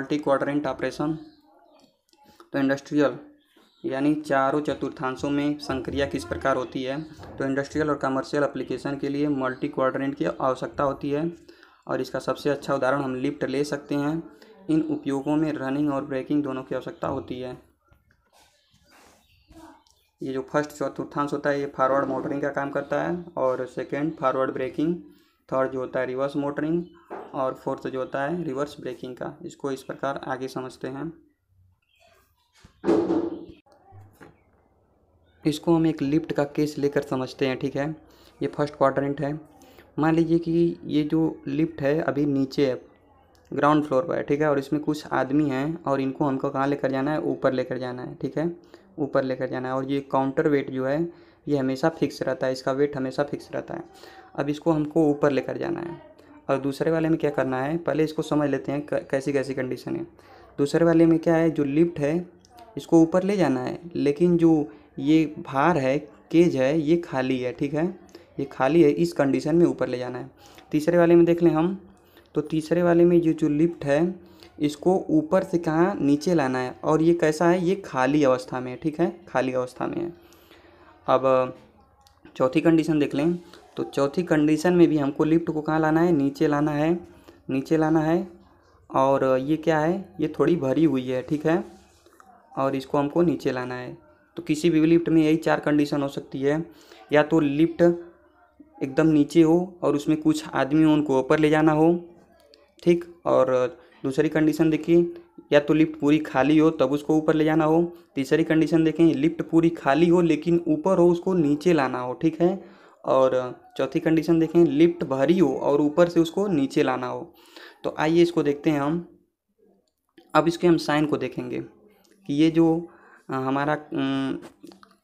Multi quadrant operation. तो industrial यानी चारों चतुर्थांशों में संक्रिया किस प्रकार होती है। तो इंडस्ट्रियल और कमर्शियल एप्लीकेशन के लिए मल्टी क्वाड्रेंट की आवश्यकता होती है और इसका सबसे अच्छा उदाहरण हम लिफ्ट ले सकते हैं। इन उपयोगों में रनिंग और ब्रेकिंग दोनों की आवश्यकता होती है। ये जो फर्स्ट चतुर्थांश होता है ये फॉरवर्ड मोटरिंग का काम करता है और सेकेंड फॉरवर्ड ब्रेकिंग, थर्ड जो होता है रिवर्स मोटरिंग और फोर्थ जो होता है रिवर्स ब्रेकिंग का। इसको इस प्रकार आगे समझते हैं। इसको हम एक लिफ्ट का केस लेकर समझते हैं, ठीक है। ये फर्स्ट क्वाड्रेंट है। मान लीजिए कि ये जो लिफ्ट है अभी नीचे है, ग्राउंड फ्लोर पर है, ठीक है, और इसमें कुछ आदमी हैं और इनको हमको कहाँ लेकर जाना है, ऊपर लेकर जाना है, ठीक है, ऊपर लेकर जाना है। और ये काउंटर वेट जो है ये हमेशा फिक्स रहता है, इसका वेट हमेशा फिक्स रहता है। अब इसको हमको ऊपर लेकर जाना है और दूसरे वाले में क्या करना है, पहले इसको समझ लेते हैं कैसी कैसी कंडीशन है। दूसरे वाले में क्या है, जो लिफ्ट है इसको ऊपर ले जाना है, लेकिन जो ये भार है, केज है, ये खाली है, ठीक है, ये खाली है, इस कंडीशन में ऊपर ले जाना है। तीसरे वाले में देख लें हम, तो तीसरे वाले में जो लिफ्ट है इसको ऊपर से कहाँ नीचे लाना है और ये कैसा है, ये खाली अवस्था में है, ठीक है, खाली अवस्था में है। अब चौथी कंडीशन देख लें, तो चौथी कंडीशन में भी हमको लिफ्ट को कहाँ लाना है, नीचे लाना है, नीचे लाना है। और ये क्या है, ये थोड़ी भरी हुई है, ठीक है, और इसको हमको नीचे लाना है। तो किसी भी लिफ्ट में यही चार कंडीशन हो सकती है, या तो लिफ्ट एकदम नीचे हो और उसमें कुछ आदमी हो उनको ऊपर ले जाना हो, ठीक, और दूसरी कंडीशन देखिए, या तो लिफ्ट पूरी खाली हो तब उसको ऊपर ले जाना हो। तीसरी कंडीशन देखें, लिफ्ट पूरी खाली हो लेकिन ऊपर हो, उसको नीचे लाना हो, ठीक है। और चौथी कंडीशन देखें, लिफ्ट भरी हो और ऊपर से उसको नीचे लाना हो। तो आइए इसको देखते हैं हम। अब इसके हम साइन को देखेंगे कि ये जो हमारा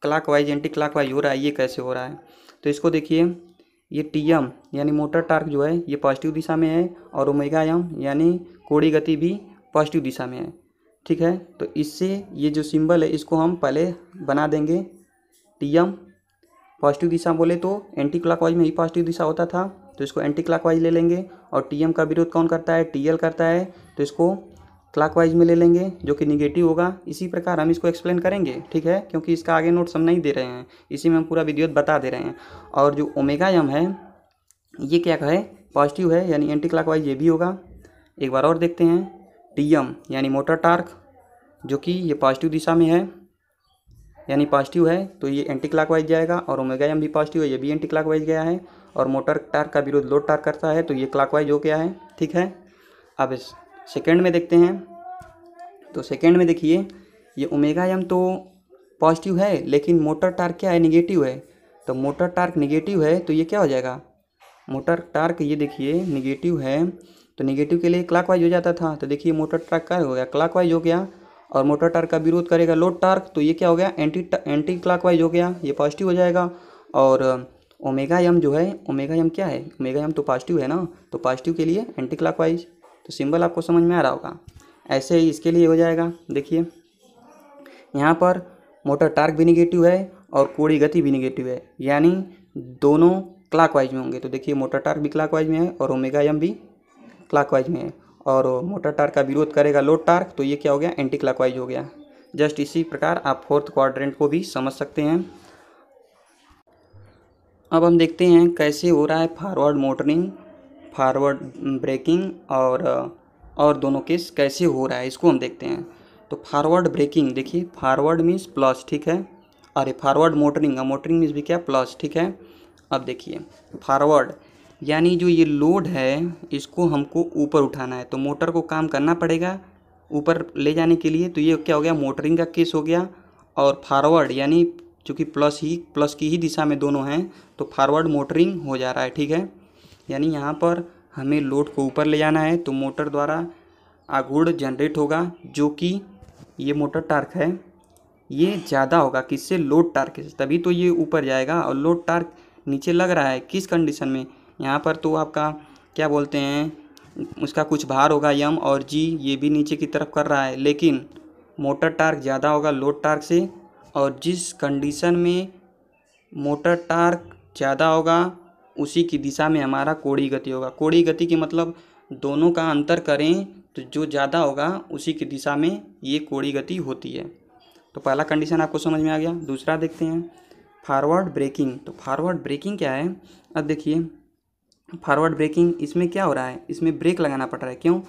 क्लॉकवाइज एंटी क्लॉकवाइज हो रहा है, ये कैसे हो रहा है। तो इसको देखिए, ये टीएम यानी मोटर टार्क जो है ये पॉजिटिव दिशा में है और ओमेगा एम यानी कोणीय गति भी पॉजिटिव दिशा में है, ठीक है। तो इससे ये जो सिंबल है इसको हम पहले बना देंगे। टीएम पॉजिटिव दिशा बोले तो एंटी क्लॉकवाइज में ही पॉजिटिव दिशा होता था, तो इसको एंटी क्लॉकवाइज ले लेंगे। और टीएम का विरोध कौन करता है, टीएल करता है, तो इसको क्लॉकवाइज में ले लेंगे जो कि निगेटिव होगा। इसी प्रकार हम इसको एक्सप्लेन करेंगे, ठीक है, क्योंकि इसका आगे नोट्स हम नहीं दे रहे हैं, इसी में हम पूरा वीडियो बता दे रहे हैं। और जो ओमेगा एम है ये क्या है, पॉजिटिव है यानी एंटी क्लॉकवाइज ये भी होगा। एक बार और देखते हैं, टीएम यानी मोटर टार्क जो कि ये पॉजिटिव दिशा में है यानी पॉजिटिव है, तो ये एंटी क्लॉकवाइज जाएगा। और ओमेगा एम भी पॉजिटिव है, ये भी एंटी क्लॉकवाइज गया है। और मोटर टार्क का विरोध लोड टार्क करता है, तो ये क्लॉकवाइज हो गया है, ठीक है। अब सेकेंड में देखते हैं, तो सेकेंड में देखिए ये ओमेगा एम तो पॉजिटिव है लेकिन मोटर टार्क क्या है, निगेटिव है। तो मोटर टार्क निगेटिव है तो ये क्या हो जाएगा, मोटर टार्क ये देखिए निगेटिव है, तो निगेटिव के लिए क्लॉकवाइज हो जाता था, तो देखिए मोटर टार्क क्या हो गया, क्लॉकवाइज हो गया। और मोटर टार्क का विरोध करेगा लोड टार्क, तो ये क्या हो गया, एंटी क्लॉकवाइज हो गया, ये पॉजिटिव हो जाएगा। और ओमेगा एम जो है, ओमेगा एम क्या है, ओमेगा एम तो पॉजिटिव है ना, तो पॉजिटिव के लिए एंटी क्लॉकवाइज। तो सिंबल आपको समझ में आ रहा होगा। ऐसे ही इसके लिए हो जाएगा। देखिए यहाँ पर मोटर टार्क भी निगेटिव है और कोणीय गति भी निगेटिव है, यानी दोनों क्लॉकवाइज में होंगे। तो देखिए मोटर टार्क भी क्लॉकवाइज में है और ओमेगा एम भी क्लॉकवाइज में है। और मोटर टार्क का विरोध करेगा लोड टार्क, तो ये क्या हो गया, एंटी क्लॉकवाइज हो गया। जस्ट इसी प्रकार आप फोर्थ क्वाड्रेंट को भी समझ सकते हैं। अब हम देखते हैं कैसे हो रहा है फॉरवर्ड मोटरिंग, फॉरवर्ड ब्रेकिंग और दोनों केस कैसे हो रहा है, इसको हम देखते हैं। तो फॉरवर्ड ब्रेकिंग देखिए, फॉरवर्ड मीन्स प्लस, ठीक है, अरे फॉरवर्ड मोटरिंग, मोटरिंग मीन्स भी क्या, प्लस, ठीक है। अब देखिए फॉरवर्ड यानी जो ये लोड है इसको हमको ऊपर उठाना है, तो मोटर को काम करना पड़ेगा ऊपर ले जाने के लिए, तो ये क्या हो गया, मोटरिंग का केस हो गया। और फॉरवर्ड यानी चूँकि प्लस की ही दिशा में दोनों हैं, तो फॉरवर्ड मोटरिंग हो जा रहा है, ठीक है। यानी यहाँ पर हमें लोड को ऊपर ले जाना है, तो मोटर द्वारा आघूर्ण जनरेट होगा, जो कि ये मोटर टार्क है ये ज़्यादा होगा किससे, लोड टार्क से, तभी तो ये ऊपर जाएगा। और लोड टार्क नीचे लग रहा है किस कंडीशन में, यहाँ पर तो आपका क्या बोलते हैं, उसका कुछ भार होगा यम, और जी ये भी नीचे की तरफ कर रहा है, लेकिन मोटर टार्क ज़्यादा होगा लोड टार्क से। और जिस कंडीशन में मोटर टार्क ज़्यादा होगा उसी की दिशा में हमारा कोणीय गति होगा। कोणीय गति के मतलब दोनों का अंतर करें तो जो ज़्यादा होगा उसी की दिशा में ये कोणीय गति होती है। तो पहला कंडीशन आपको समझ में आ गया। दूसरा देखते हैं फॉरवर्ड ब्रेकिंग। तो फॉरवर्ड ब्रेकिंग क्या है? अब देखिए फॉरवर्ड ब्रेकिंग, इसमें क्या हो रहा है, इसमें ब्रेक लगाना पड़ रहा है। क्यों?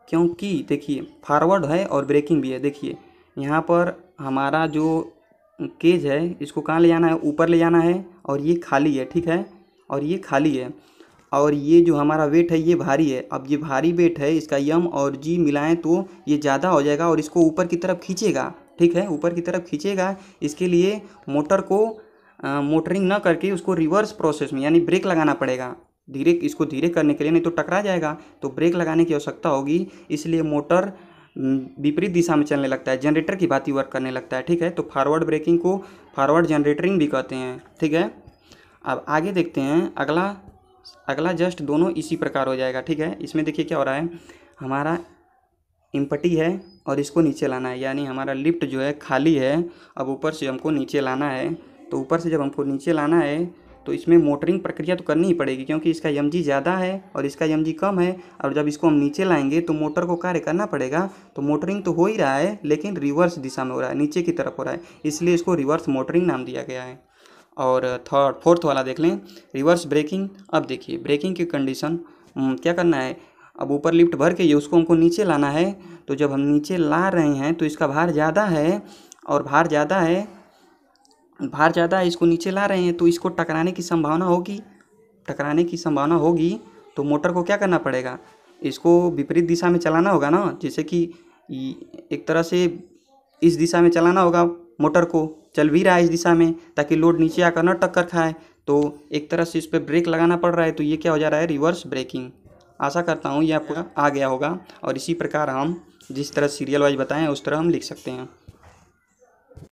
क्योंकि देखिए फॉरवर्ड है और ब्रेकिंग भी है। देखिए यहाँ पर हमारा जो केज है इसको कहाँ ले जाना है, ऊपर ले जाना है, और ये खाली है, ठीक है, और ये खाली है, और ये जो हमारा वेट है ये भारी है। अब ये भारी वेट है, इसका यम और जी मिलाएं तो ये ज़्यादा हो जाएगा और इसको ऊपर की तरफ खींचेगा, ठीक है, ऊपर की तरफ खींचेगा। इसके लिए मोटर को मोटरिंग ना करके उसको रिवर्स प्रोसेस में यानी ब्रेक लगाना पड़ेगा। इसको धीरे करने के लिए, नहीं तो टकरा जाएगा, तो ब्रेक लगाने की आवश्यकता होगी। इसलिए मोटर विपरीत दिशा में चलने लगता है, जनरेटर की भांति वर्क करने लगता है, ठीक है। तो फॉरवर्ड ब्रेकिंग को फॉरवर्ड जनरेटरिंग भी कहते हैं, ठीक है। अब आगे देखते हैं अगला जस्ट दोनों इसी प्रकार हो जाएगा, ठीक है। इसमें देखिए क्या हो रहा है, हमारा इम्पटी है और इसको नीचे लाना है, यानी हमारा लिफ्ट जो है खाली है, अब ऊपर से हमको नीचे लाना है। तो ऊपर से जब हमको नीचे लाना है तो इसमें मोटरिंग प्रक्रिया तो करनी ही पड़ेगी, क्योंकि इसका mg ज़्यादा है और इसका mg कम है। और जब इसको हम नीचे लाएंगे तो मोटर को कार्य करना पड़ेगा। तो मोटरिंग तो हो ही रहा है लेकिन रिवर्स दिशा में हो रहा है, नीचे की तरफ हो रहा है, इसलिए इसको रिवर्स मोटरिंग नाम दिया गया है। और फोर्थ वाला देख लें, रिवर्स ब्रेकिंग। अब देखिए ब्रेकिंग की कंडीशन क्या करना है, अब ऊपर लिफ्ट भर के ये उसको हमको नीचे लाना है। तो जब हम नीचे ला रहे हैं तो इसका भार ज़्यादा है, और भार ज़्यादा है, इसको नीचे ला रहे हैं तो इसको टकराने की संभावना होगी। तो मोटर को क्या करना पड़ेगा, इसको विपरीत दिशा में चलाना होगा ना, जैसे कि एक तरह से इस दिशा में चलाना होगा। मोटर को चल भी रहा है इस दिशा में ताकि लोड नीचे आकर न टक्कर खाए, तो एक तरह से इस पर ब्रेक लगाना पड़ रहा है। तो ये क्या हो जा रहा है, रिवर्स ब्रेकिंग। आशा करता हूँ ये आपको आ गया होगा, और इसी प्रकार हम जिस तरह सीरियल वाइज बताएं उस तरह हम लिख सकते हैं।